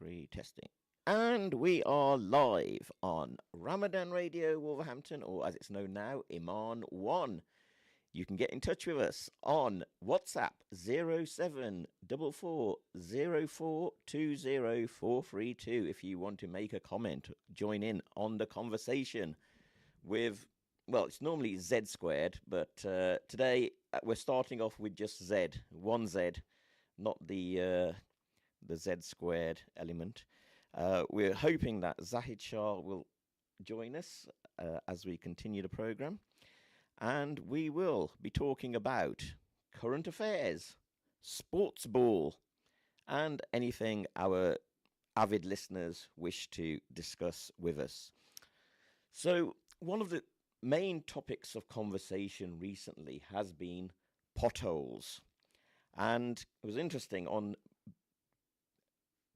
3 testing. And we are live on Ramadan Radio Wolverhampton, or as it's known now, Iman 1. You can get in touch with us on WhatsApp 074440420 if you want to make a comment, join in on the conversation with, well, it's normally Z squared, but today we're starting off with just Z, one Z, not the Z squared element. We're hoping that Zahid Shah will join us as we continue the program. And we will be talking about current affairs, sports ball, and anything our avid listeners wish to discuss with us. So, one of the main topics of conversation recently has been potholes. And it was interesting, on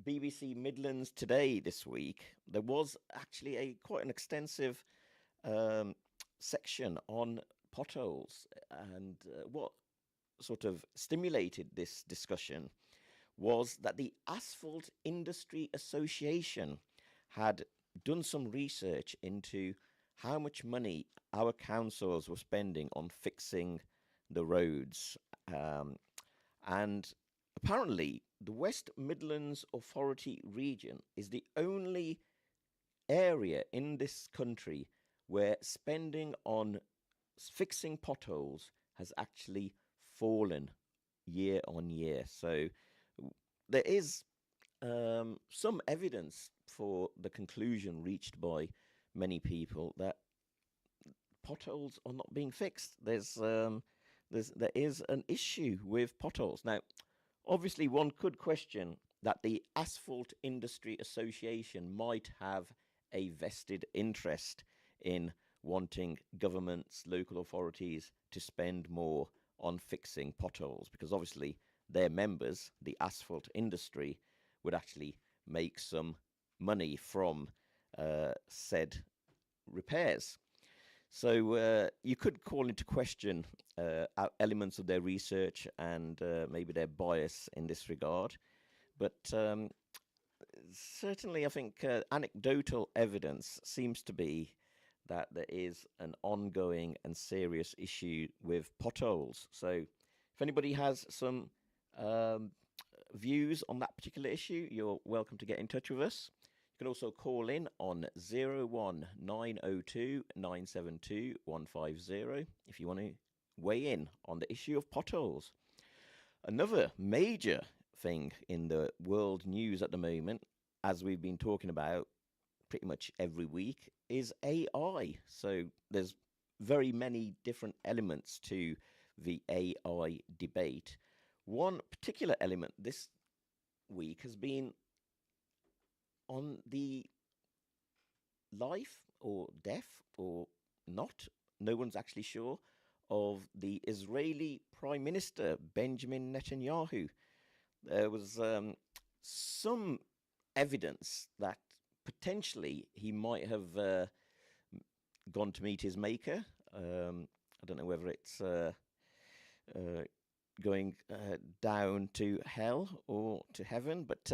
BBC Midlands Today this week, there was actually quite an extensive section on potholes, and what sort of stimulated this discussion was that the Asphalt Industry Association had done some research into how much money our councils were spending on fixing the roads, and apparently the West Midlands Authority region is the only area in this country where spending on fixing potholes has actually fallen year on year. So there is some evidence for the conclusion reached by many people that potholes are not being fixed. There is an issue with potholes. Now, obviously, one could question that the Asphalt Industry Association might have a vested interest in wanting governments, local authorities to spend more on fixing potholes, because obviously their members, the asphalt industry, would actually make some money from said repairs. So you could call into question elements of their research and maybe their bias in this regard. But certainly I think anecdotal evidence seems to be that there is an ongoing and serious issue with potholes. So if anybody has some views on that particular issue, you're welcome to get in touch with us. You can also call in on 01902 972 150 if you want to weigh in on the issue of potholes. Another major thing in the world news at the moment, as we've been talking about pretty much every week, is AI. So there's very many different elements to the AI debate. One particular element this week has been on the life or death or not, no one's actually sure, of the Israeli Prime Minister Benjamin Netanyahu. There was some evidence that potentially he might have gone to meet his maker. I don't know whether it's going down to hell or to heaven, but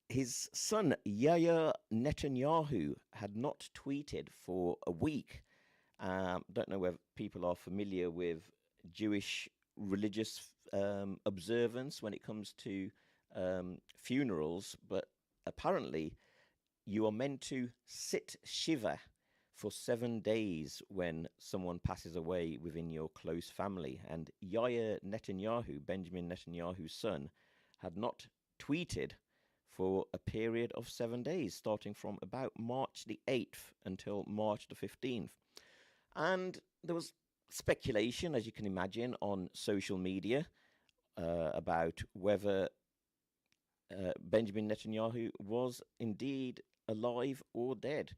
his son Yahya Netanyahu had not tweeted for a week. Don't know whether people are familiar with Jewish religious observance when it comes to funerals, but apparently you are meant to sit shiva for 7 days when someone passes away within your close family. And Yahya Netanyahu, Benjamin Netanyahu's son, had not tweeted for a period of 7 days, starting from about March the 8th until March the 15th. And there was speculation, as you can imagine, on social media about whether Benjamin Netanyahu was indeed alive or dead.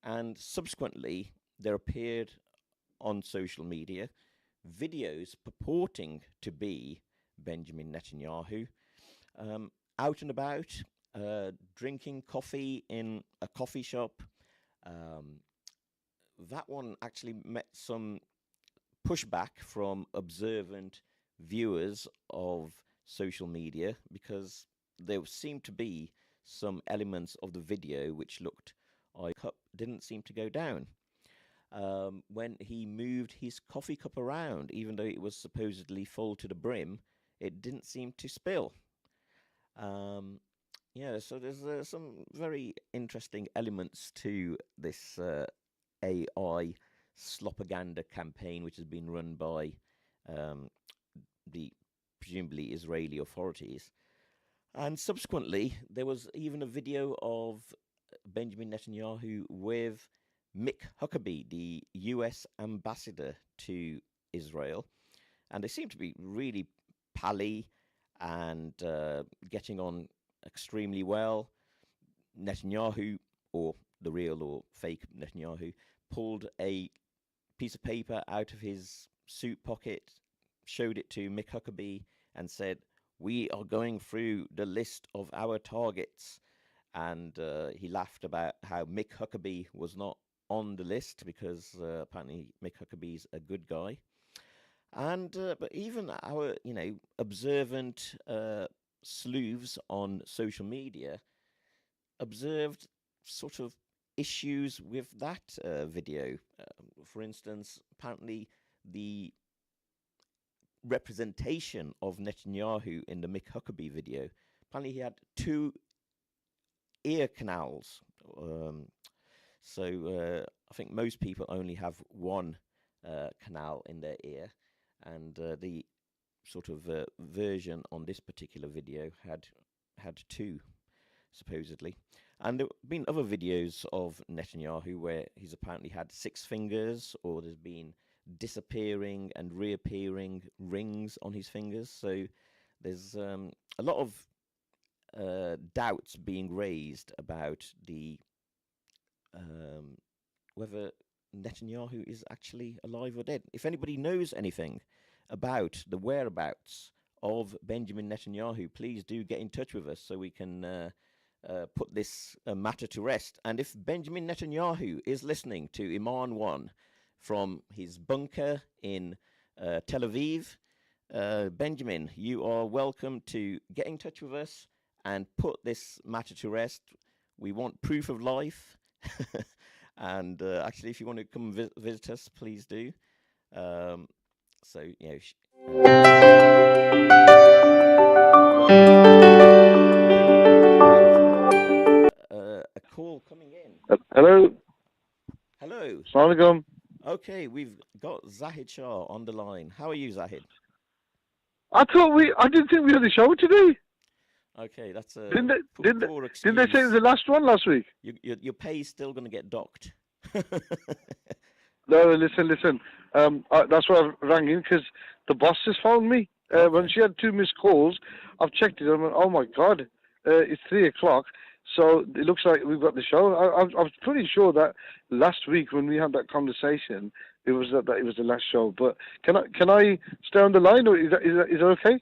And subsequently, there appeared on social media videos purporting to be Benjamin Netanyahu out and about, drinking coffee in a coffee shop. That one actually met some pushback from observant viewers of social media, because there seemed to be some elements of the video which looked cup didn't seem to go down. When he moved his coffee cup around, even though it was supposedly full to the brim, it didn't seem to spill. Um, yeah, so there's some very interesting elements to this AI slopaganda campaign, which has been run by um, the presumably Israeli authorities. And subsequently, there was even a video of Benjamin Netanyahu with Mick Huckabee, the US ambassador to Israel. And they seem to be really pally and getting on extremely well. Netanyahu, or the real or fake Netanyahu, pulled a piece of paper out of his suit pocket, showed it to Mick Huckabee, and said, "We are going through the list of our targets." And he laughed about how Mick Huckabee was not on the list because apparently Mick Huckabee's a good guy. And but even our, observant sleuths on social media observed sort of issues with that video. For instance, apparently the representation of Netanyahu in the Mick Huckabee video, apparently he had two ear canals. So I think most people only have one canal in their ear, and the sort of version on this particular video had two, supposedly. And there have been other videos of Netanyahu where he's apparently had 6 fingers, or there's been disappearing and reappearing rings on his fingers. So there's a lot of doubts being raised about the whether Netanyahu is actually alive or dead. If anybody knows anything about the whereabouts of Benjamin Netanyahu, please do get in touch with us so we can put this matter to rest. And if Benjamin Netanyahu is listening to Iman 1 from his bunker in Tel Aviv, Benjamin, you are welcome to get in touch with us and put this matter to rest. We want proof of life. And actually, if you want to come visit us, please do. So, a call coming in. Hello. Hello. Assalamualaikum. Okay, we've got Zahid Shah on the line. How are you, Zahid? I didn't think we had a show today. Okay, that's a poor excuse. Didn't they say it was the last one last week? Your pay is still going to get docked. No, listen. That's why I rang in, because the boss has phoned me. Okay. When she had 2 missed calls, I've checked it. I went, oh my God, it's 3 o'clock. So it looks like we've got the show. I was pretty sure that last week when we had that conversation, it was that it was the last show. But can I stay on the line, or is that okay?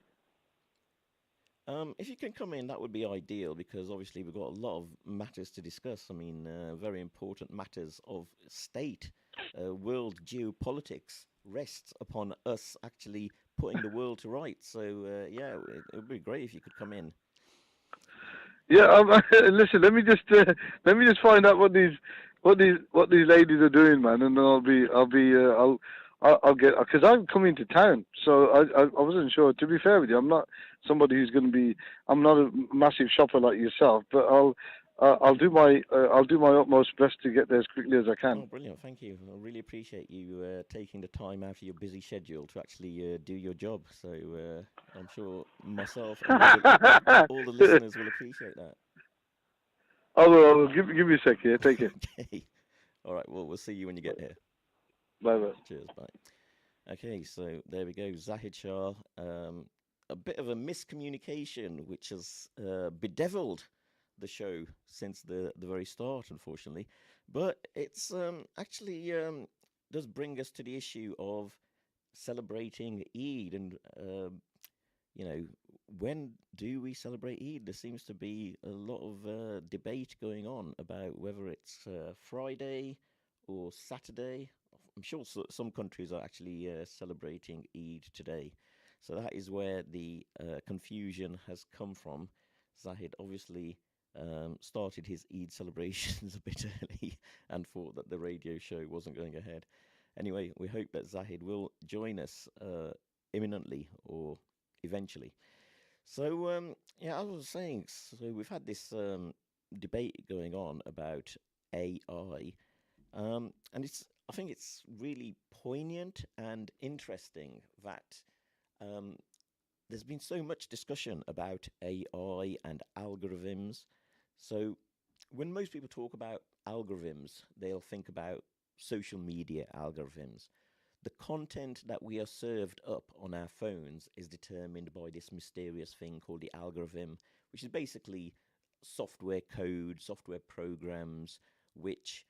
If you can come in, that would be ideal, because obviously we've got a lot of matters to discuss. I mean, very important matters of state. World geopolitics rests upon us actually putting the world to rights. So, yeah, it would be great if you could come in. Yeah, listen. Let me just find out what these ladies are doing, man, and then I'll get, because I'm coming to town, so I wasn't sure. To be fair with you, I'm not somebody who's going to be. I'm not a massive shopper like yourself, but I'll do my utmost best to get there as quickly as I can. Oh, brilliant! Thank you. I really appreciate you taking the time out of your busy schedule to actually do your job. So I'm sure myself and all the listeners will appreciate that. I will. Give me a sec here. Take it. Okay. All right. Well, we'll see you when you get here. Bye bye. Cheers. Bye. Okay. So there we go. Zahid Shah. A bit of a miscommunication, which has bedeviled the show since the very start, unfortunately. But it's actually does bring us to the issue of celebrating Eid, and when do we celebrate Eid? There seems to be a lot of debate going on about whether it's Friday or Saturday. I'm sure some countries are actually celebrating Eid today. So that is where the confusion has come from. Zahid obviously started his Eid celebrations a bit early and thought that the radio show wasn't going ahead. Anyway, we hope that Zahid will join us imminently or eventually. So, yeah, I was saying, so we've had this debate going on about AI, and I think it's really poignant and interesting that um, there's been so much discussion about AI and algorithms. So, when most people talk about algorithms, they'll think about social media algorithms. The content that we are served up on our phones is determined by this mysterious thing called the algorithm, which is basically software code, software programs which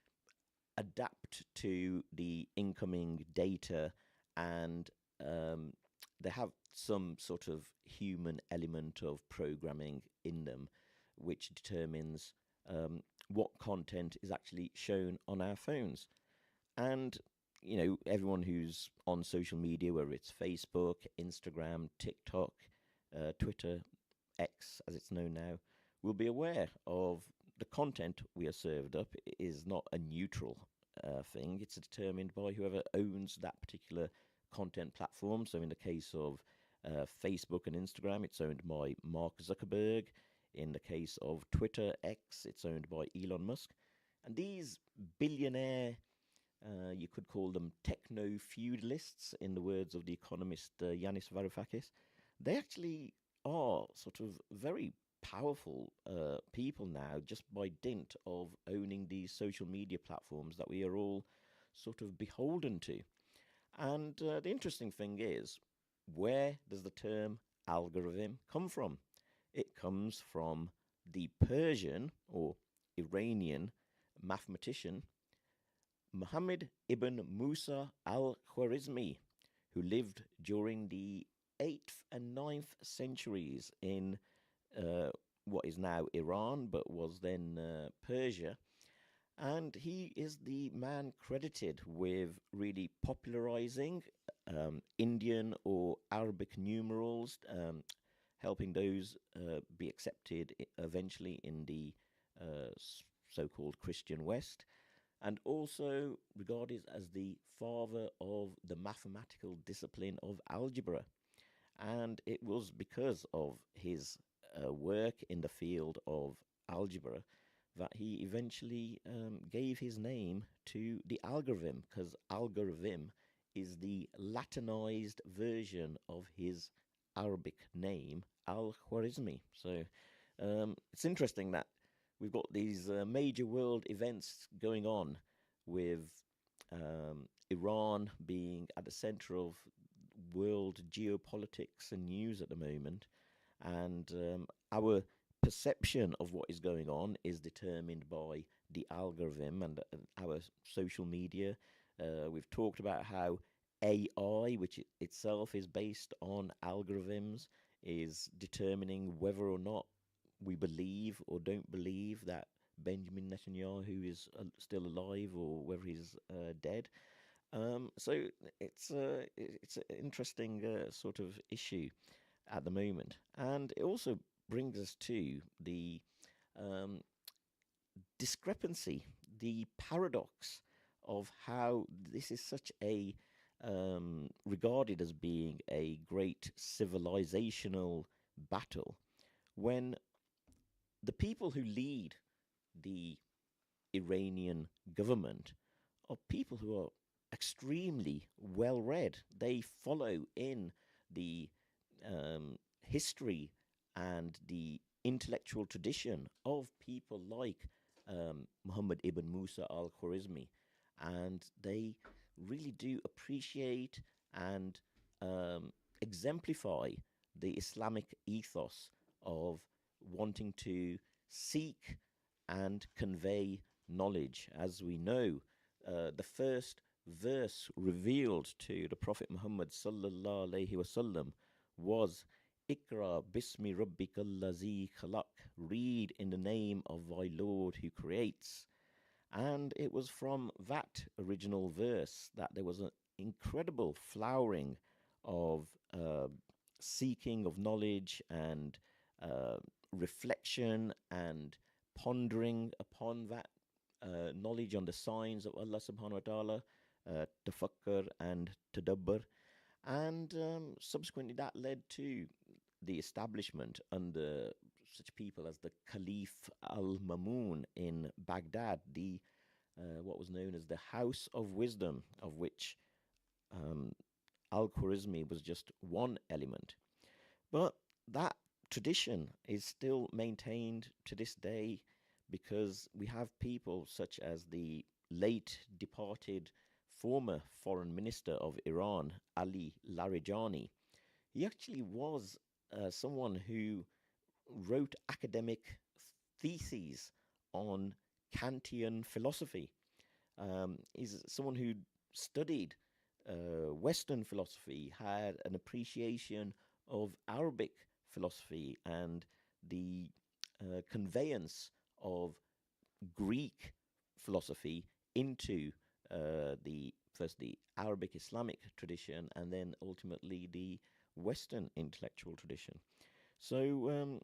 adapt to the incoming data, and um, they have some sort of human element of programming in them, which determines what content is actually shown on our phones. And everyone who's on social media, whether it's Facebook, Instagram, TikTok, Twitter, X as it's known now, will be aware of the content we are served up is not a neutral thing. It's determined by whoever owns that particular content platform. So in the case of Facebook and Instagram, it's owned by Mark Zuckerberg. In the case of Twitter, X, it's owned by Elon Musk. And these billionaire, you could call them techno feudalists, in the words of the economist Yanis Varoufakis, they actually are sort of very powerful people now just by dint of owning these social media platforms that we are all sort of beholden to. And the interesting thing is, where does the term algorithm come from? It comes from the Persian or Iranian mathematician Muhammad ibn Musa al Khwarizmi, who lived during the 8th and 9th centuries in what is now Iran, but was then Persia. And he is the man credited with really popularizing Indian or Arabic numerals, helping those be accepted eventually in the so called Christian West, and also regarded as the father of the mathematical discipline of algebra. And it was because of his work in the field of algebra that he eventually gave his name to the algorithm, because algorithm is the Latinized version of his Arabic name, Al Khwarizmi. So it's interesting that we've got these major world events going on with Iran being at the center of world geopolitics and news at the moment. And our perception of what is going on is determined by the algorithm and our social media. We've talked about how AI, which itself is based on algorithms, is determining whether or not we believe or don't believe that Benjamin Netanyahu is still alive or whether he's dead. So it's an interesting sort of issue at the moment, and it also brings us to the um, discrepancy, the paradox of how this is such a regarded as being a great civilizational battle when the people who lead the Iranian government are people who are extremely well read. They follow in the history and the intellectual tradition of people like Muhammad ibn Musa al Khwarizmi, and they really do appreciate and exemplify the Islamic ethos of wanting to seek and convey knowledge. As we know, the first verse revealed to the Prophet Muhammad sallallahu alaihi wasallam was Ikra bismi rabbika allazi khalaq. Read in the name of thy Lord who creates. And it was from that original verse that there was an incredible flowering of seeking of knowledge and reflection and pondering upon that knowledge on the signs of Allah subhanahu wa ta'ala, tafakkar and tadabbur. And subsequently, that led to the establishment under such people as the Caliph al Mamun in Baghdad, the what was known as the House of Wisdom, of which um, Al Khwarizmi was just one element. But that tradition is still maintained to this day because we have people such as the late departed former foreign minister of Iran, Ali Larijani. He actually was someone who wrote academic theses on Kantian philosophy. He's someone who studied Western philosophy, had an appreciation of Arabic philosophy and the conveyance of Greek philosophy into the first the Arabic Islamic tradition and then ultimately the Western intellectual tradition. So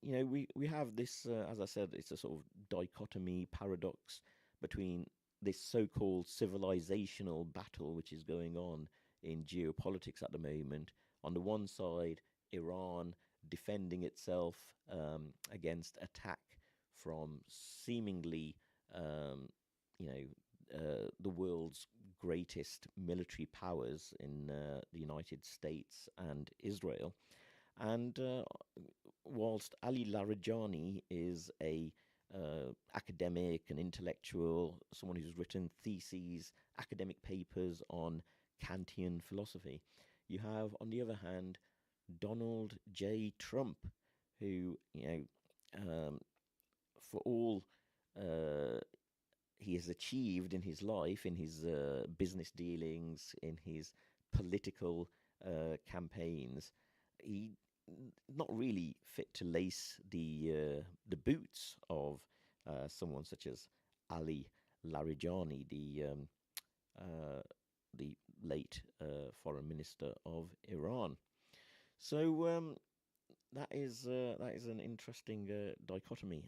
we have this, as I said, it's a sort of dichotomy paradox between this so-called civilizational battle which is going on in geopolitics at the moment. On the one side, Iran defending itself against attack from seemingly, um, the world's greatest military powers in the United States and Israel. And whilst Ali Larijani is a academic and intellectual, someone who's written theses, academic papers on Kantian philosophy, you have, on the other hand, Donald J. Trump, who, for all uh, he has achieved in his life, in his business dealings, in his political campaigns, he not really fit to lace the boots of someone such as Ali Larijani, uh, the late foreign minister of Iran. So that is an interesting dichotomy.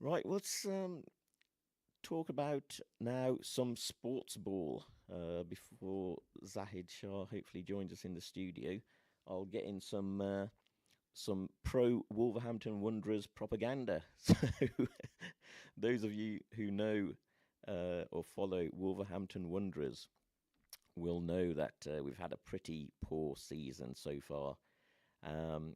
Right, let's talk about now some sports ball before Zahid Shah hopefully joins us in the studio. I'll get in some pro Wolverhampton Wanderers propaganda. So those of you who know or follow Wolverhampton Wanderers will know that we've had a pretty poor season so far. Um,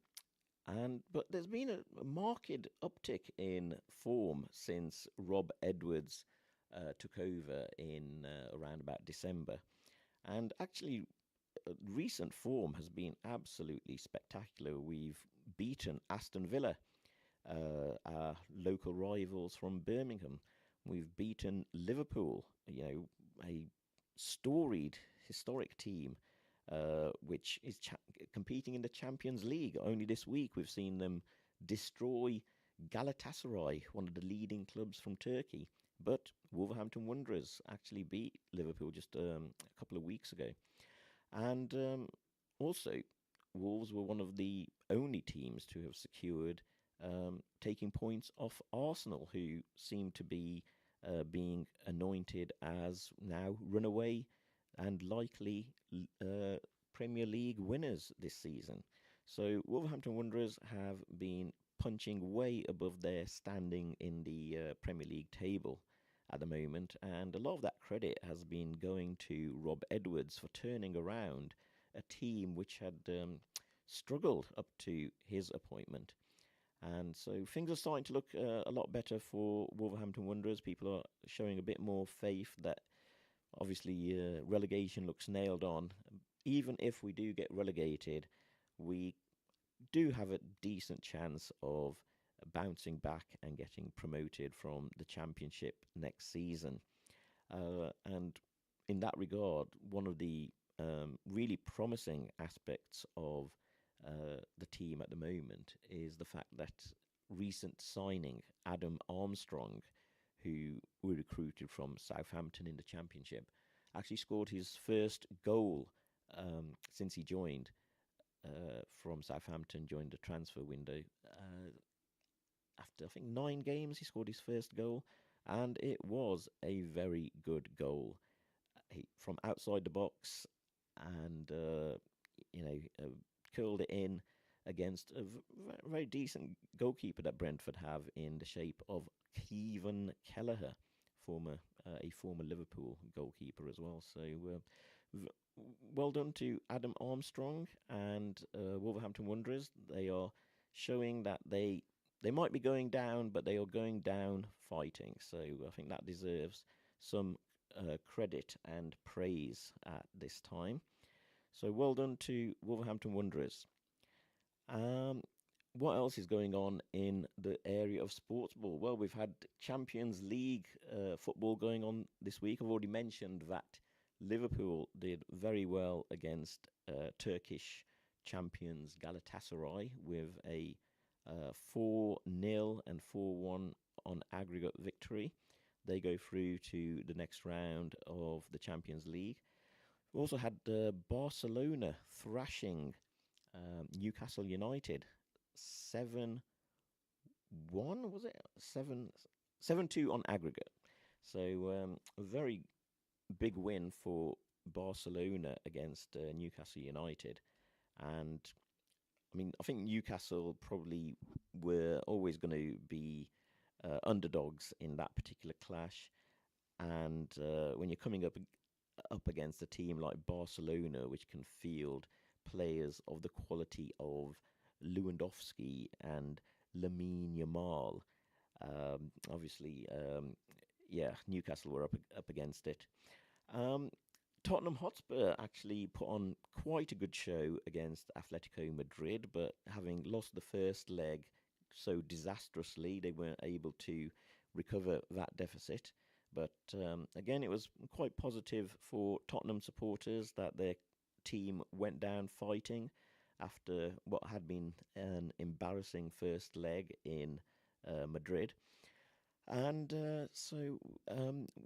but there's been a marked uptick in form since Rob Edwards took over in around about December, and actually, recent form has been absolutely spectacular. We've beaten Aston Villa, our local rivals from Birmingham. We've beaten Liverpool, a storied, historic team which is competing in the Champions League. Only this week we've seen them destroy Galatasaray, one of the leading clubs from Turkey. But Wolverhampton Wanderers actually beat Liverpool just a couple of weeks ago. And also, Wolves were one of the only teams to have secured taking points off Arsenal, who seem to be being anointed as now runaway and likely Premier League winners this season. So Wolverhampton Wanderers have been punching way above their standing in the Premier League table at the moment, and a lot of that credit has been going to Rob Edwards for turning around a team which had struggled up to his appointment. And so things are starting to look a lot better for Wolverhampton Wanderers. People are showing a bit more faith that obviously relegation looks nailed on. Even if we do get relegated, we do have a decent chance of bouncing back and getting promoted from the Championship next season. And in that regard, one of the really promising aspects of the team at the moment is the fact that recent signing, Adam Armstrong, who we recruited from Southampton in the Championship, actually scored his first goal since he joined from Southampton joined the transfer window. After I think 9 games, he scored his first goal, and it was a very good goal. From outside the box, and you know curled it in against a very decent goalkeeper that Brentford have in the shape of Kevin Kelleher, former a former Liverpool goalkeeper as well. So v- well done to Adam Armstrong and Wolverhampton Wanderers. They are showing that they might be going down, but they are going down fighting. So I think that deserves some credit and praise at this time. So well done to Wolverhampton Wanderers. Um, what else is going on in the area of sports ball? Well, we've had Champions League football going on this week. I've already mentioned that Liverpool did very well against Turkish champions Galatasaray with a 4-0 and 4-1 on aggregate victory. They go through to the next round of the Champions League. We also had Barcelona thrashing Newcastle United 7-1, was it? 7-2 on aggregate. So a very big win for Barcelona against Newcastle United. And I mean, I think Newcastle probably were always going to be underdogs in that particular clash. And when you're coming up against a team like Barcelona, which can field players of the quality of Lewandowski and Lamine Yamal, obviously, yeah, Newcastle were up against it. Um, Tottenham Hotspur actually put on quite a good show against Atletico Madrid, but having lost the first leg so disastrously, they weren't able to recover that deficit. But again, it was quite positive for Tottenham supporters that their team went down fighting after what had been an embarrassing first leg in Madrid. And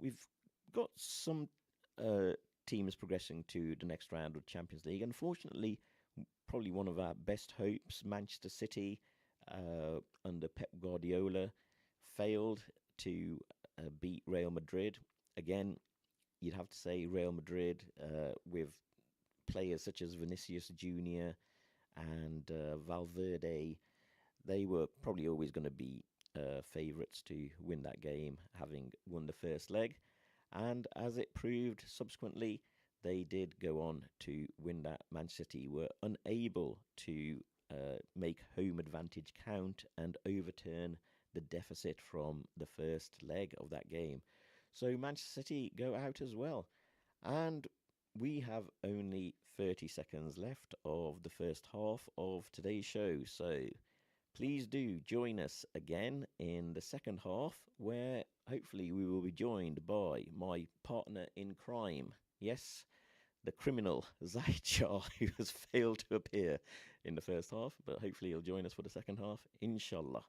we've got some uh, teams progressing to the next round of Champions League. Unfortunately, probably one of our best hopes, Manchester City, under Pep Guardiola, failed to beat Real Madrid. Again, you'd have to say Real Madrid with players such as Vinicius Junior and Valverde, they were probably always going to be favourites to win that game, having won the first leg. And as it proved subsequently, they did go on to win that. Man City were unable to make home advantage count and overturn the deficit from the first leg of that game. So Manchester City go out as well. And we have only 30 seconds left of the first half of today's show. So please do join us again in the second half, where hopefully we will be joined by my partner in crime. Yes, the criminal Zahid Shah, who has failed to appear in the first half, but hopefully he'll join us for the second half, inshallah.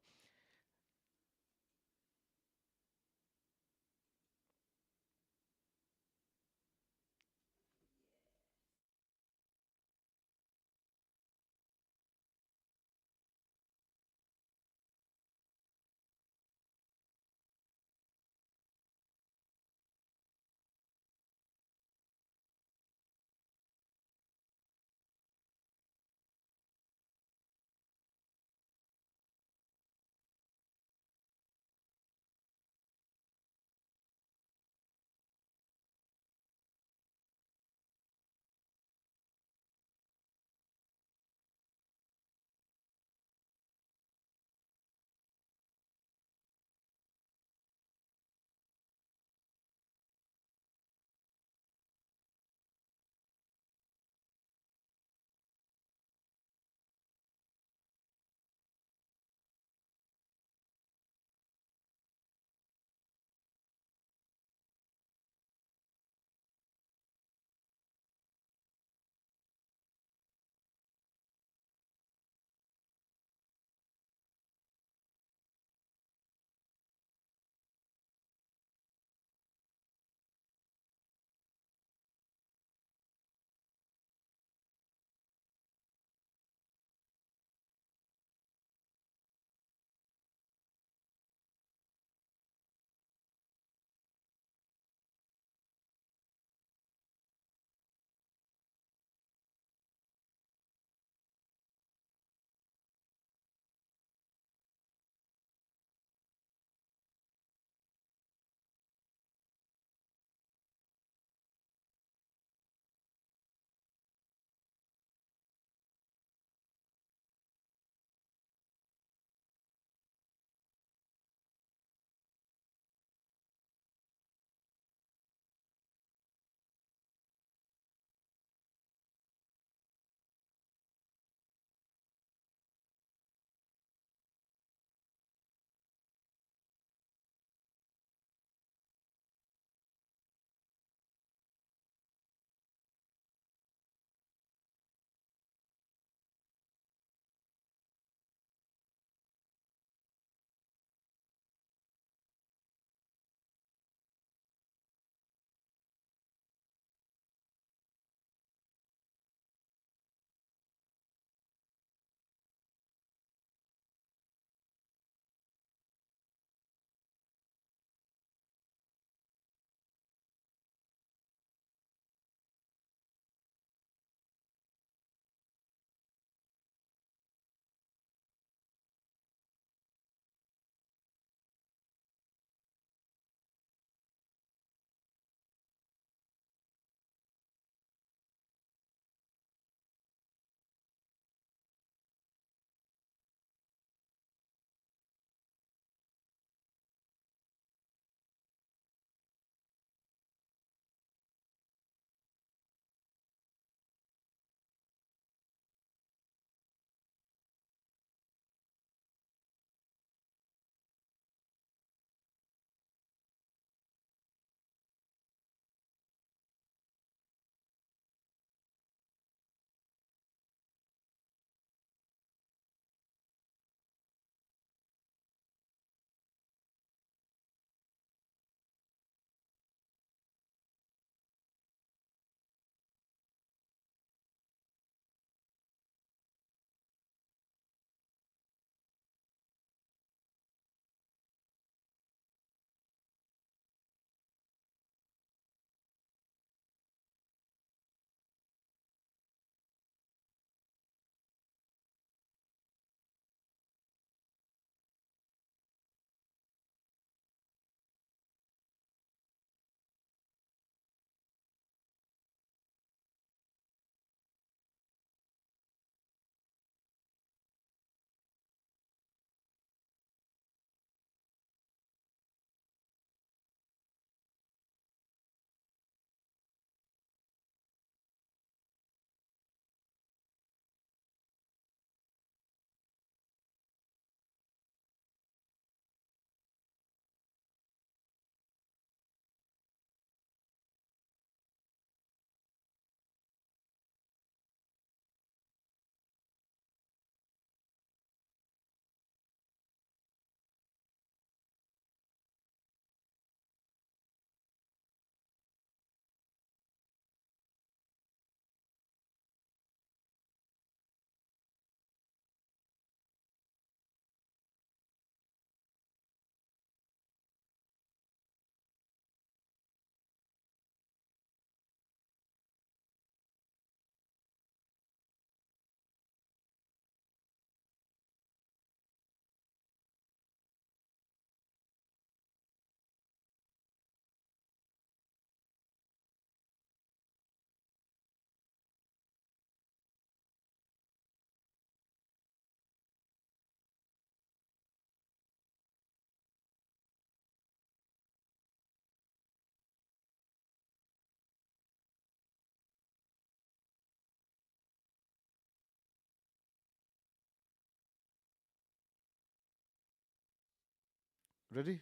Ready?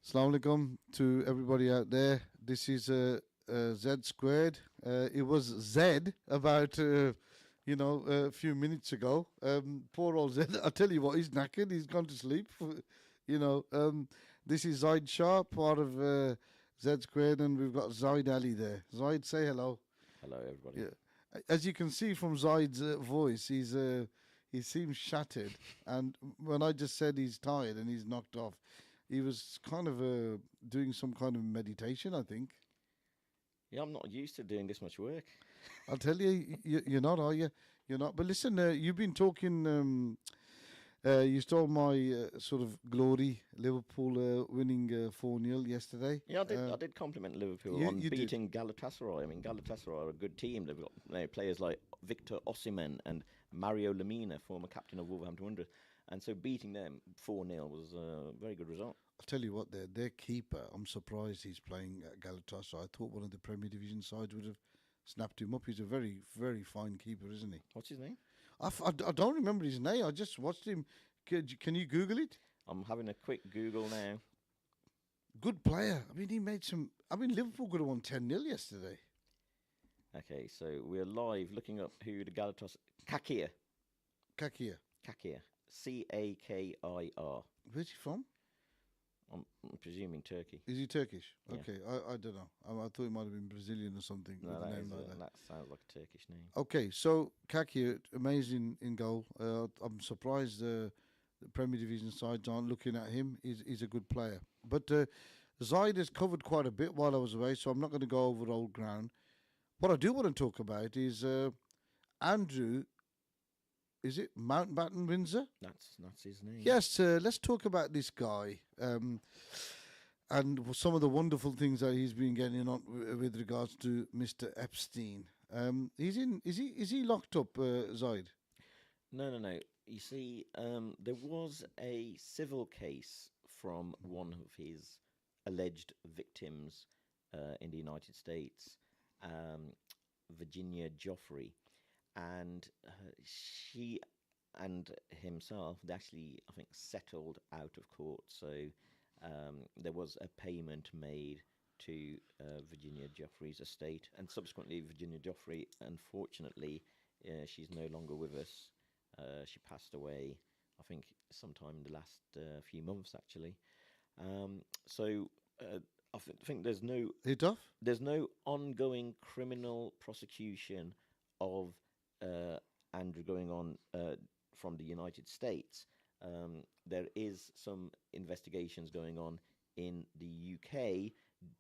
Assalamu alaikum to everybody out there. This is Z squared. It was Z about a few minutes ago. Poor old Z. I tell you what, he's knackered. He's gone to sleep. you know. This is Zahid Shah, part of Z squared, and we've got Zahid Ali there. Zahid, say hello. Hello, everybody. Yeah. As you can see from Zahid's voice, he seems shattered. And when I just said he's tired and he's knocked off, he was kind of doing some kind of meditation, I think. Yeah, I'm not used to doing this much work. I'll tell you, you're not, are you? You're not. But listen, you've been talking. You stole my sort of glory, Liverpool winning 4-0 yesterday. Yeah, I did compliment Liverpool on you did. beating Galatasaray. I mean, Galatasaray are a good team. They've got players like Victor Osimhen and Mario Lemina, former captain of Wolverhampton Wanderers. And so beating them 4-0 was a very good result. I'll tell you what, their keeper, I'm surprised he's playing at Galatasaray. I thought one of the Premier Division sides would have snapped him up. He's a very, very fine keeper, isn't he? What's his name? I don't remember his name. I just watched him. Can you Google it? I'm having a quick Google now. Good player. I mean, he made some. I mean, Liverpool could have won 10-0 yesterday. Okay, so we're live looking up who the Galatasaray... Kakir. Kakir. Kakir. Kakir. Where's he from? I'm presuming Turkey. Is he Turkish? Yeah. Okay, I don't know. I thought he might have been Brazilian or something. No, with a that, name is, like that. that sounds like a Turkish name. Okay, so Kakir, amazing in goal. I'm surprised the Premier Division sides aren't looking at him. He's a good player. But Zahid has covered quite a bit while I was away, so I'm not going to go over old ground. What I do want to talk about is Andrew. Is it Mountbatten Windsor? That's his name. Yes, let's talk about this guy and some of the wonderful things that he's been getting on with regards to Mr. Epstein. He's in. Is he locked up, Zahid? No. You see, there was a civil case from one of his alleged victims in the United States, Virginia Joffrey, and she and himself, they actually, I think, settled out of court. So there was a payment made to Virginia Joffrey's estate, and subsequently, Virginia Joffrey, unfortunately, she's no longer with us. She passed away, I think, sometime in the last few months, actually. So I think there's no Hit off? there's no ongoing criminal prosecution of Andrew going on from the United States. There is some investigations going on in the UK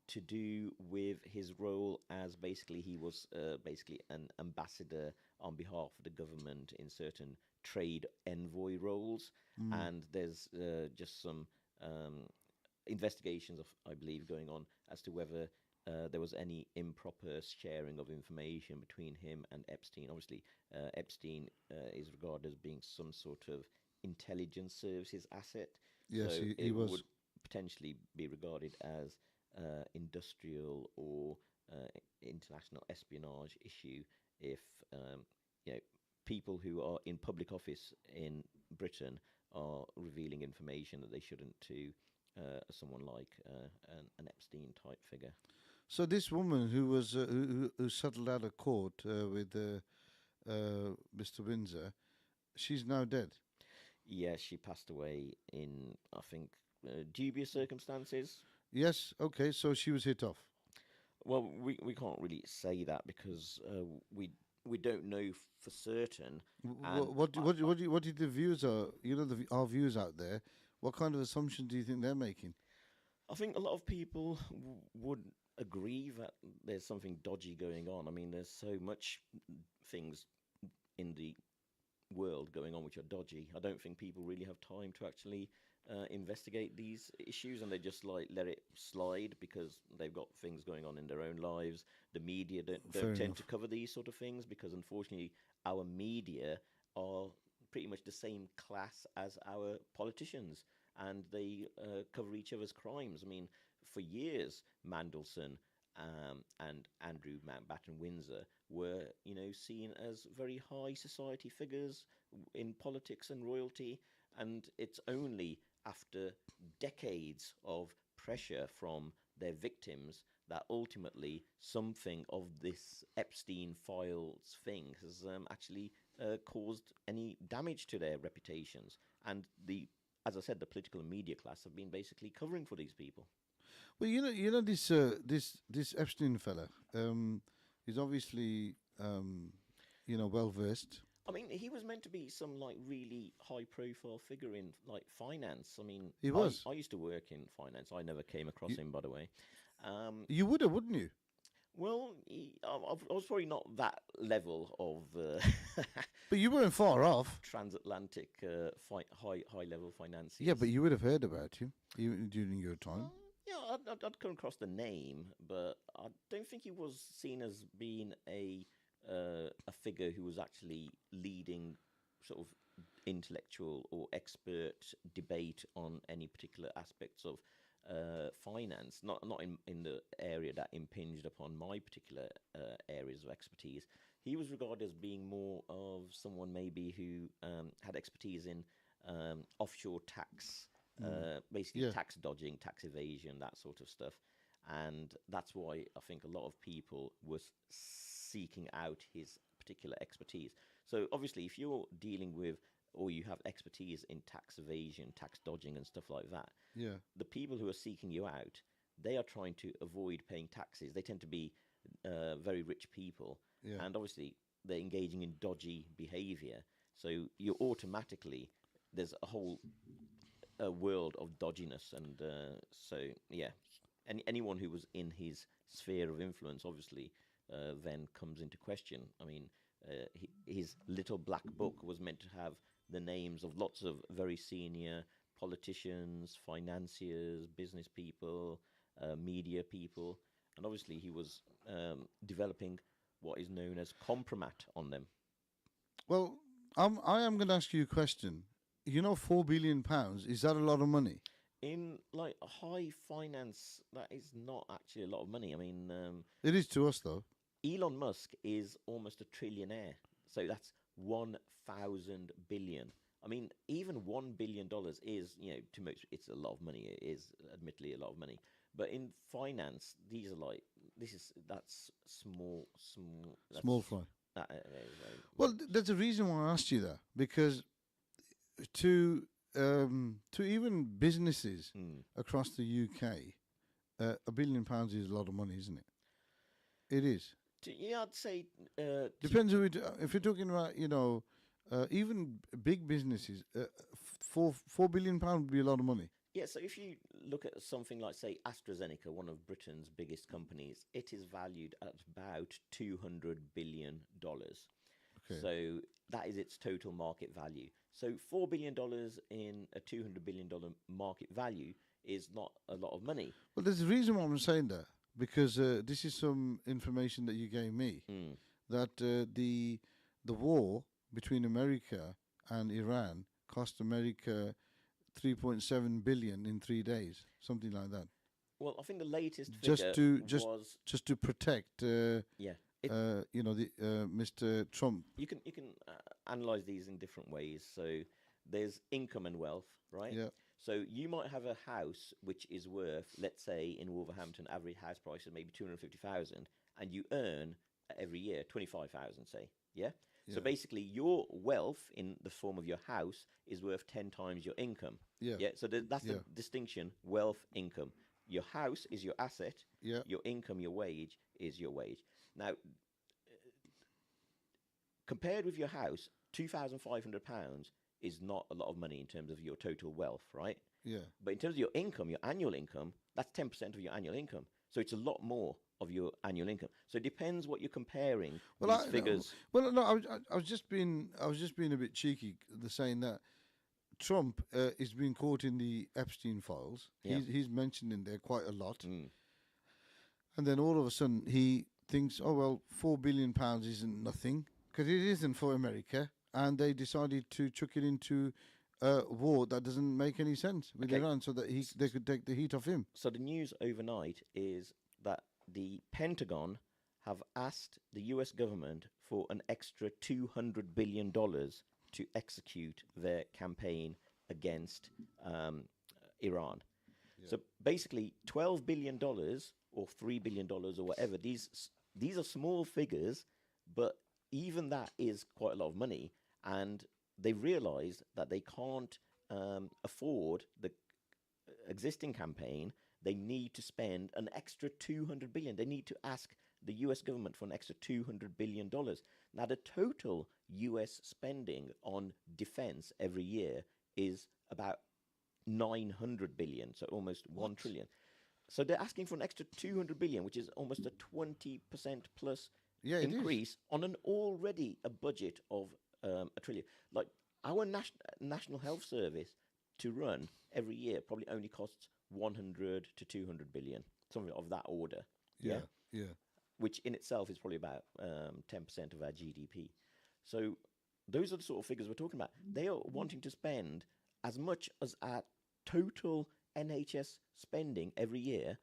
to do with his role as basically he was basically an ambassador on behalf of the government in certain trade envoy roles, and there's just some investigations of, I believe, going on as to whether there was any improper sharing of information between him and Epstein. Obviously, Epstein is regarded as being some sort of intelligence services asset. Yes, so he was. would potentially be regarded as industrial or international espionage issue if people who are in public office in Britain are revealing information that they shouldn't to someone like an Epstein type figure. So this woman who was who settled out of court with Mr. Windsor, she's now dead. Yes, she passed away in, I think, dubious circumstances. Yes. Okay. So she was hit off. Well, we can't really say that because we don't know for certain. What did the viewers are? Our viewers out there. What kind of assumptions do you think they're making? I think a lot of people would agree that there's something dodgy going on. I mean, there's so much things in the world going on which are dodgy. I don't think people really have time to actually investigate these issues, and they just like let it slide because they've got things going on in their own lives. The media don't tend to cover these sort of things because, unfortunately, our media are pretty much the same class as our politicians, and they cover each other's crimes. I mean, for years, Mandelson and Andrew Mountbatten Windsor were, seen as very high society figures in politics and royalty. And it's only after decades of pressure from their victims that ultimately something of this Epstein files thing has actually caused any damage to their reputations. And as I said, the political and media class have been basically covering for these people. Well, this Epstein fella is obviously well versed. I mean, he was meant to be some like really high-profile figure in like finance. I mean, He was. I used to work in finance. I never came across him, by the way. You would have, wouldn't you? Well, I was probably not that level of But you weren't far off. transatlantic high-level finances. Yeah, but you would have heard about him even during your time. Yeah, I'd come across the name, but I don't think he was seen as being a figure who was actually leading sort of intellectual or expert debate on any particular aspects of finance. Not in the area that impinged upon my particular areas of expertise. He was regarded as being more of someone maybe who had expertise in offshore tax. Basically Yeah. tax dodging, tax evasion, that sort of stuff. And that's why I think a lot of people were seeking out his particular expertise. So obviously, if you're dealing with or you have expertise in tax evasion, tax dodging, and stuff like that, Yeah. the people who are seeking you out, they are trying to avoid paying taxes. They tend to be very rich people, Yeah. and obviously they're engaging in dodgy behavior. So you automatically there's a whole world of dodginess, and so yeah, anyone who was in his sphere of influence obviously then comes into question. I mean, his little black book was meant to have the names of lots of very senior politicians, financiers, business people, media people, and obviously he was developing what is known as compromat on them. Well, I am going to ask you a question. £4 billion, is that a lot of money? In like high finance, that is not actually a lot of money. I mean, It is to us, though. Elon Musk is almost a trillionaire, so that's 1,000 billion. I mean, even $1 billion is, to most, it's a lot of money. It is admittedly a lot of money, but in finance, these are like that's small. Small fry. Very, Well, there's a reason why I asked you that, because to even businesses across the UK, £1 billion is a lot of money, isn't it? It is. Yeah, I'd say Depends who if you're talking about, even big businesses, £4 billion would be a lot of money. yeah. So if you look at something like, say, AstraZeneca, one of Britain's biggest companies, it is valued at about $200 billion. Okay. So that is its total market value. So $4 billion in a $200 billion market value is not a lot of money. Well, there's a reason why I'm saying that, because this is some information that you gave me, that the war between America and Iran cost America 3.7 billion in 3 days, something like that. Well, I think the latest Just figure to was just to protect, yeah. Mr. Trump. You can analyze these in different ways. So there's income and wealth, right? Yeah. So you might have a house which is worth, let's say, in Wolverhampton, average house price is maybe 250,000, and you earn every year 25,000, say, yeah. So Yeah. basically, your wealth in the form of your house is worth 10 times your income. Yeah. Yeah. So that's the distinction: wealth, income. Your house is your asset. Yeah. Your income, your wage, is your wage. Now, compared with your house, £2,500 is not a lot of money in terms of your total wealth, right? Yeah. But in terms of your income, your annual income, that's 10% of your annual income. So it's a lot more of your annual income. So it depends what you're comparing these figures. I was just being a bit cheeky, saying that Trump is being caught in the Epstein files. Yeah. He's mentioned in there quite a lot, Mm. and then all of a sudden he thinks, oh well, £4 billion isn't nothing, because it isn't for America, and they decided to chuck it into a war that doesn't make any sense with Okay. Iran, so that they could take the heat off him. So the news overnight is that the Pentagon have asked the US government for an extra $200 billion to execute their campaign against Iran. So basically, $12 billion or $3 billion or whatever. These are small figures, but even that is quite a lot of money. And they realize that they can't afford the existing campaign. They need to spend an extra 200 billion. They need to ask the US government for an extra $200 billion. Now, the total US spending on defense every year is about 900 billion, so almost 1 trillion. So they're asking for an extra 200 billion, which is almost a 20% plus Yeah, it is. increase on an already a budget of a trillion. Like our national health service to run every year probably only costs 100 to 200 billion, something of that order. Yeah, yeah. Which in itself is probably about 10% of our GDP. So those are the sort of figures we're talking about. They are wanting to spend as much as our total NHS spending every year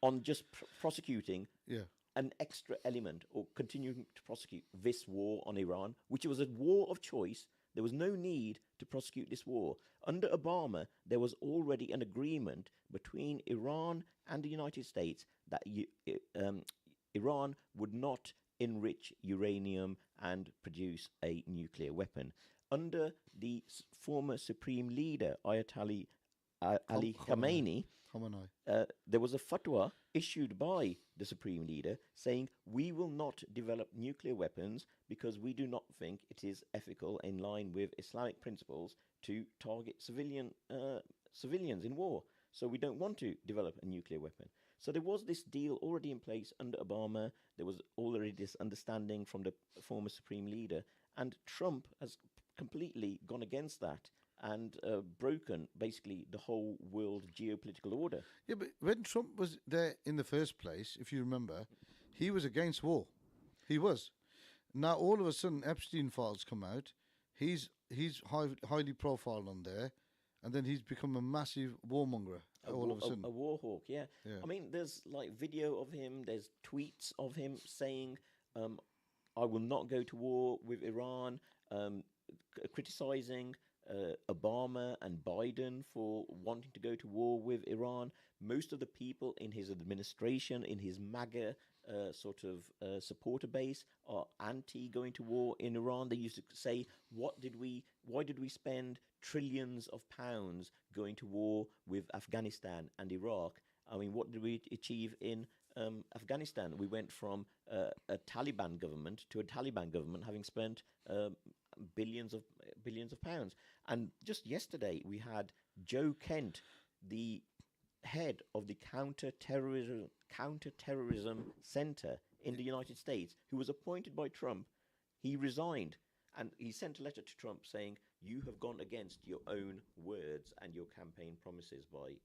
on just prosecuting Yeah. an extra element or continuing to prosecute this war on Iran, which was a war of choice. There was no need to prosecute this war. Under Obama, there was already an agreement between Iran and the United States that Iran would not enrich uranium and produce a nuclear weapon. Under the former Supreme Leader, Ayatollah Ali Khamenei, there was a fatwa issued by the Supreme Leader saying we will not develop nuclear weapons because we do not think it is ethical in line with Islamic principles to target civilians in war. So we don't want to develop a nuclear weapon. So there was this deal already in place under Obama. There was already this understanding from the former Supreme Leader. And Trump has completely gone against that and broken basically the whole world geopolitical order. Yeah, but when Trump was there in the first place, if you remember, he was against war. He was. Now all of a sudden, Epstein files come out. He's highly profiled on there, and then he's become a massive warmonger. All of a sudden, a war hawk. Yeah. Yeah. I mean, there's like video of him. There's tweets of him saying, "I will not go to war with Iran," criticizing Obama and Biden for wanting to go to war with Iran. Most of the people in his administration, in his MAGA supporter base, are anti going to war in Iran. They used to say, why did we spend trillions of pounds going to war with Afghanistan and Iraq? I mean, what did we achieve in Afghanistan? We went from a Taliban government to a Taliban government having spent billions of pounds. And just yesterday, we had Joe Kent, the head of the counterterrorism center in the United States, who was appointed by Trump. He resigned, and he sent a letter to Trump saying, "You have gone against your own words and your campaign promises by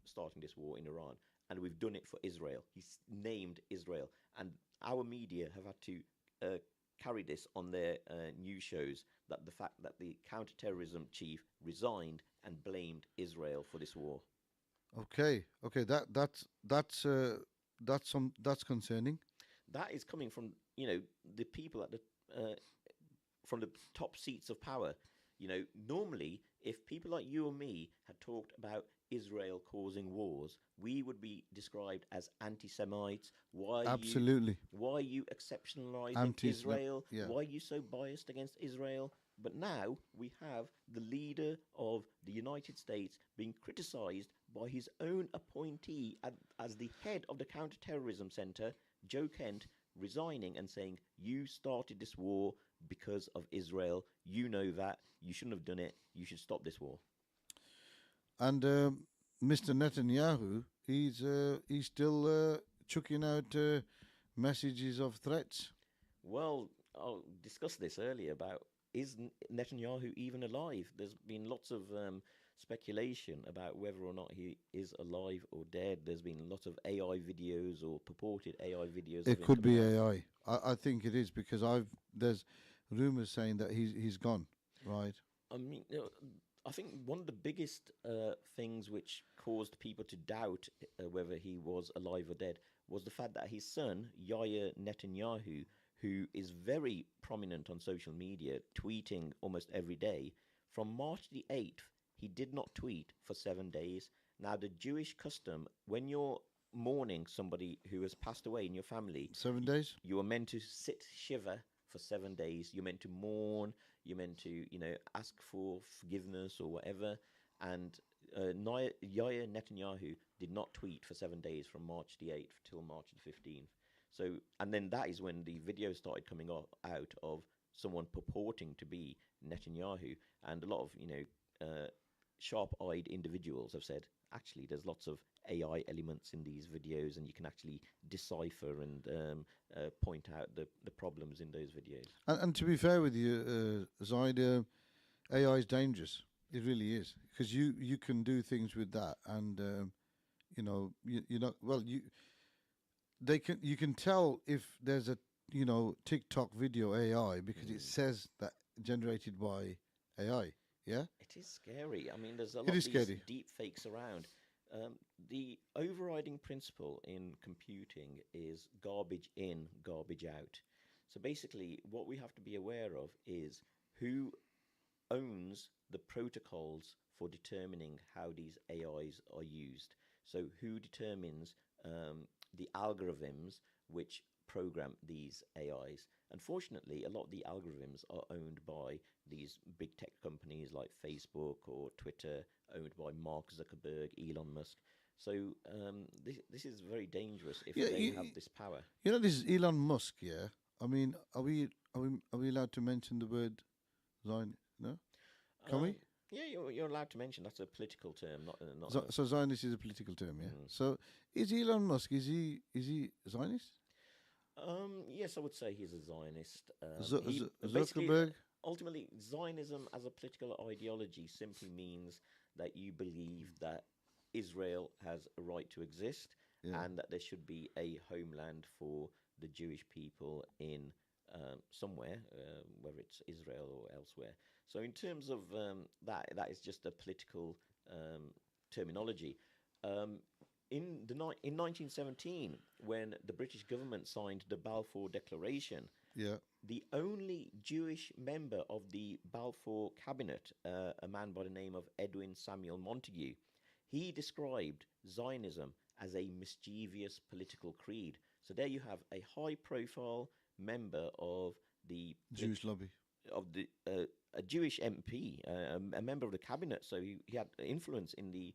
starting this war in Iran, and we've done it for Israel." He's named Israel, and our media have had to carry this on their news shows, that the fact that the counterterrorism chief resigned and blamed Israel for this war. Okay, that's concerning. That is coming from the people at the from the top seats of power. Normally, if people like you or me had talked about Israel causing wars, we would be described as anti-Semites. Absolutely. Why are you exceptionalizing Israel? Yeah. Why are you so biased against Israel? But now we have the leader of the United States being criticized by his own appointee as the head of the counterterrorism center, Joe Kent, resigning and saying, "You started this war because of Israel. You know that. You shouldn't have done it. You should stop this war." And Mr. Netanyahu, he's still chucking out messages of threats. Well, I discussed this earlier about, is Netanyahu even alive? There's been lots of speculation about whether or not he is alive or dead. There's been a lot of AI videos or purported AI videos. It could be AI. I think it is, because there's rumors saying that he's gone. Right. I mean, I think one of the biggest things which caused people to doubt whether he was alive or dead was the fact that his son, Yahya Netanyahu, who is very prominent on social media, tweeting almost every day, from March the 8th, he did not tweet for 7 days. Now, the Jewish custom, when you're mourning somebody who has passed away in your family, 7 days. you are meant to sit shiva for 7 days. You're meant to mourn. You're meant to, ask for forgiveness or whatever. And Yahya Netanyahu did not tweet for 7 days from March the 8th till March the 15th. So, and then that is when the videos started coming out of someone purporting to be Netanyahu, and a lot of sharp-eyed individuals have said, actually, there's lots of AI elements in these videos, and you can actually decipher and point out the problems in those videos. And to be fair with you, Zahid, AI is dangerous. It really is, because you can do things with that, and you're not well. You can tell if there's a TikTok video AI because it says that generated by AI. Yeah, it is scary. I mean, there's a lot it of is these scary. deep fakes around. The overriding principle in computing is garbage in, garbage out. So basically, what we have to be aware of is who owns the protocols for determining how these AIs are used. So who determines the algorithms which program these AIs? Unfortunately, a lot of the algorithms are owned by these big tech companies like Facebook or Twitter, owned by Mark Zuckerberg, Elon Musk. So this is very dangerous if Yeah, they have this power. this is Elon Musk. Yeah, I mean, are we allowed to mention the word Zion? No, can we? Yeah, you're allowed to mention that's a political term, not. So Zionist is a political term, yeah. Mm. So is Elon Musk? Is he Zionist? Yes, I would say he's a Zionist. Basically, Zuckerberg. ultimately, Zionism as a political ideology simply means that you believe that Israel has a right to exist, Yeah. and that there should be a homeland for the Jewish people in somewhere, whether it's Israel or elsewhere. So, in terms of that is just a political terminology. Um, in 1917, when the British government signed the Balfour Declaration, Yeah. the only Jewish member of the Balfour cabinet, a man by the name of Edwin Samuel Montagu, he described Zionism as a mischievous political creed. So there you have a high-profile member of the Jewish lobby. of the a Jewish MP, a member of the cabinet. So he had influence in the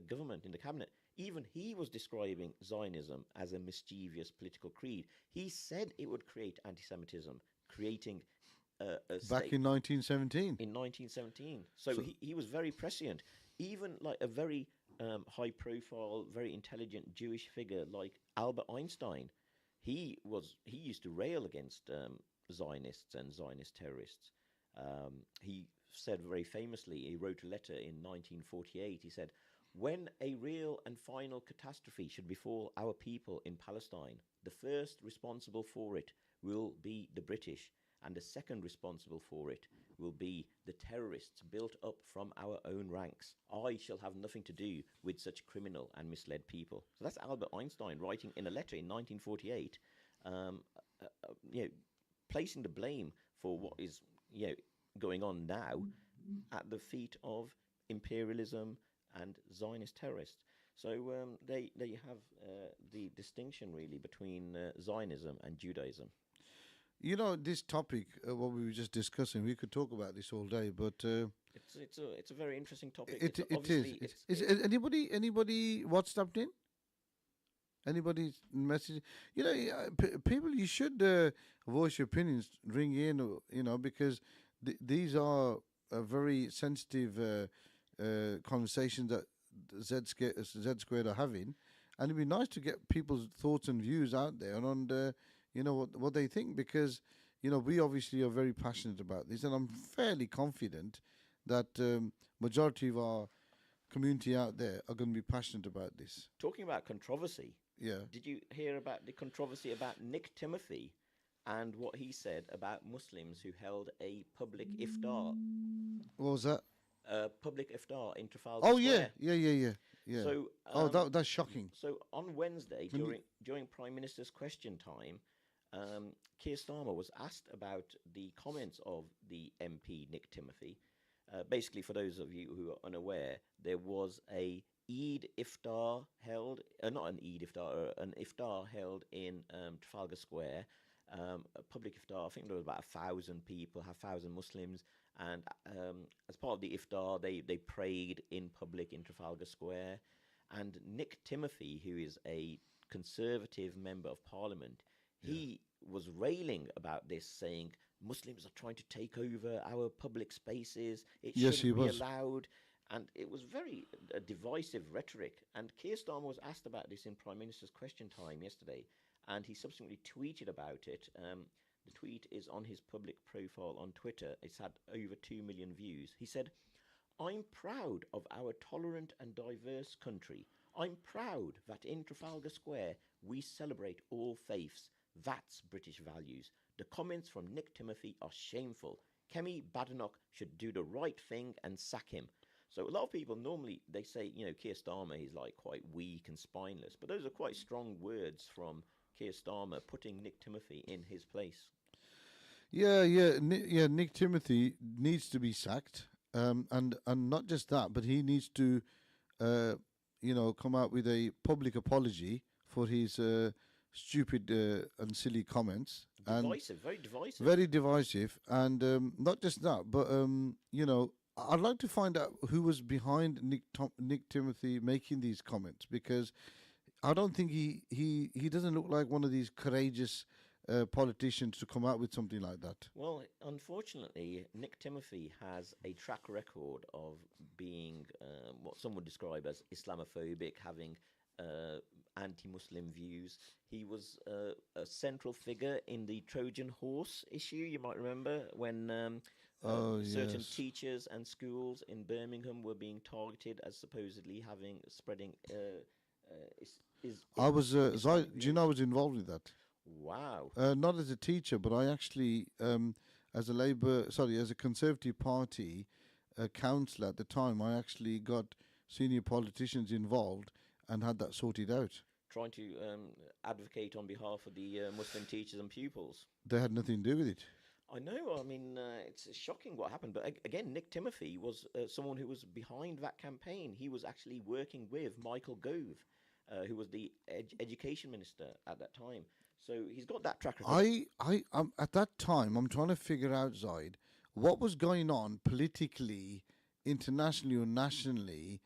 government, in the cabinet. Even he was describing Zionism as a mischievous political creed. He said it would create anti-Semitism, creating a Back state in 1917. in 1917. So, So- he was very prescient. Even like a very high-profile, very intelligent Jewish figure like Albert Einstein, he used to rail against Zionists and Zionist terrorists. He said very famously, he wrote a letter in 1948. He said, "When a real and final catastrophe should befall our people in Palestine, the first responsible for it will be the British, and the second responsible for it will be the terrorists built up from our own ranks. I shall have nothing to do with such criminal and misled people." So that's Albert Einstein writing in a letter in 1948, um, placing the blame for what is going on now at the feet of imperialism and Zionist terrorists. So there you have the distinction really between Zionism and Judaism. This topic, what we were just discussing, we could talk about this all day, but It's a very interesting topic. it is. Obviously, Anybody WhatsApped in? Anybody's message? People, you should voice your opinions, ring in, because these are very sensitive conversations that Z Squared are having, and it'd be nice to get people's thoughts and views out there on what they think, because we obviously are very passionate about this, and I'm fairly confident that majority of our community out there are going to be passionate about this. Talking about controversy, Yeah. did you hear about the controversy about Nick Timothy and what he said about Muslims who held a public iftar? What was that? Public iftar in Trafalgar Oh Square. yeah. Yeah. So, Oh, that's shocking. so on Wednesday, When you, during Prime Minister's question time, Keir Starmer was asked about the comments of the MP Nick Timothy. Basically, for those of you who are unaware, there was a Eid iftar held, not an Eid iftar, an iftar held in Trafalgar Square, a public iftar. I think there was about 1,000 people, 1,000 Muslims, and as part of the iftar, they prayed in public in Trafalgar Square. And Nick Timothy, who is a Conservative member of Parliament, yeah. he was railing about this, saying Muslims are trying to take over our public spaces. It Yes, he shouldn't be was. allowed. And it was very divisive rhetoric. And Keir Starmer was asked about this in Prime Minister's question time yesterday, and he subsequently tweeted about it. The tweet is on his public profile on Twitter. It's had over 2 million views. He said, I'm proud of our tolerant and diverse country. I'm proud that in Trafalgar Square we celebrate all faiths. That's British values. The comments from Nick Timothy are shameful. Kemi Badenoch should do the right thing and sack him. So a lot of people normally they say, Keir Starmer he's like quite weak and spineless, but those are quite strong words from Keir Starmer putting Nick Timothy in his place. Yeah, yeah. Nick Timothy needs to be sacked, and not just that, but he needs to, uh, come out with a public apology for his stupid and silly comments, and Divisive, very divisive. very divisive. And not just that, but I'd like to find out who was behind Nick Timothy making these comments, because I don't think he doesn't look like one of these courageous politicians to come out with something like that. Well, unfortunately, Nick Timothy has a track record of being what some would describe as Islamophobic, having anti-Muslim views. He was a central figure in the Trojan horse issue. You might remember when Oh certain yes, teachers and schools in Birmingham were being targeted as supposedly having spreading I was. Islamic Do you know I views. was involved with that? Wow. Not as a teacher, but I actually, as a Conservative Party councillor at the time, I actually got senior politicians involved and had that sorted out. Trying to advocate on behalf of the Muslim teachers and pupils. They had nothing to do with it. I know. I mean, it's shocking what happened. But again, Nick Timothy was someone who was behind that campaign. He was actually working with Michael Gove, who was the education minister at that time. So he's got that track record. At that time, I'm trying to figure out, Zahid, what was going on politically, internationally or nationally,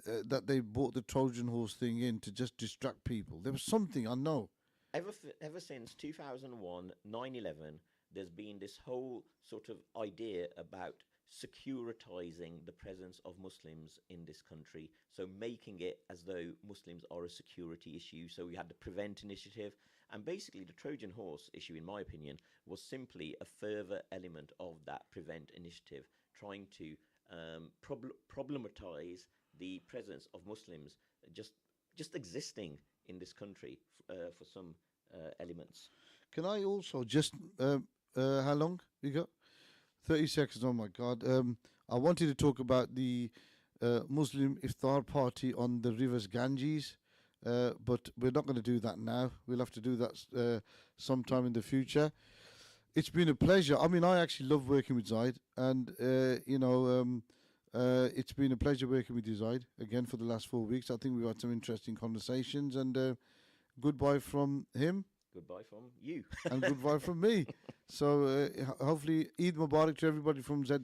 that they brought the Trojan horse thing in to just distract people. There was something I know. Ever since 2001, 9/11, there's been this whole sort of idea about securitizing the presence of Muslims in this country. So making it as though Muslims are a security issue. So we had the Prevent initiative. And basically, the Trojan horse issue, in my opinion, was simply a further element of that Prevent initiative, trying to problematize the presence of Muslims just existing in this country for some elements. Can I also just, how long we got? 30 seconds. Oh my God. I wanted to talk about the Muslim iftar party on the rivers Ganges, but we're not going to do that now. We'll have to do that sometime in the future. It's been a pleasure. I mean, I actually love working with Zahid, and it's been a pleasure working with you, Zahid, again for the last 4 weeks. I think we've had some interesting conversations, and goodbye from him. Goodbye from you. And goodbye from me. So hopefully Eid Mubarak to everybody from Z